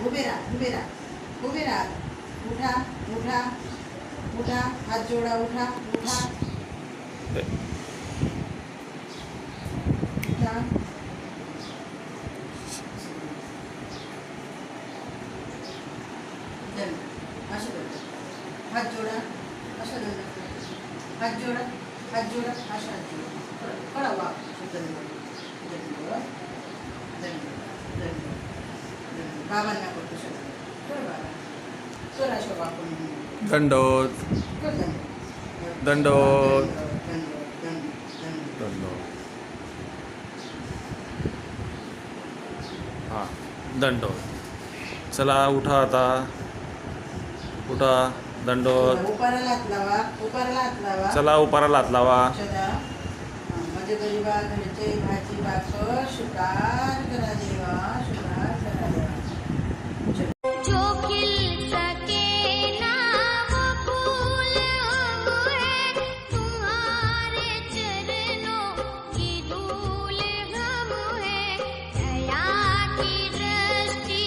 उभे रहा उभे रहा उभे रहा उठा उठा उठा हात जोडा उठा उठा उठा असं करतो हात जोडा असं हात जोडा असं हात जोडा कळा वा बाबांना करतो शकतो कर बाबा कर अशा बापून दंडोत कर दंडोत दंडोत दंडोत हां दंडोत चला उठा आता उठा दंडोत उपाराला हात लावा उपाराला हात लावा चला उपाराला हात लावा सदा माझ्या गरीबा घरचे भाजी भाकर सुकार करा देवा सुकार करा देवा जो खिल सके ना वो फूल हुए तुम्हारे चरणों की धूल हम है दया की दृष्टि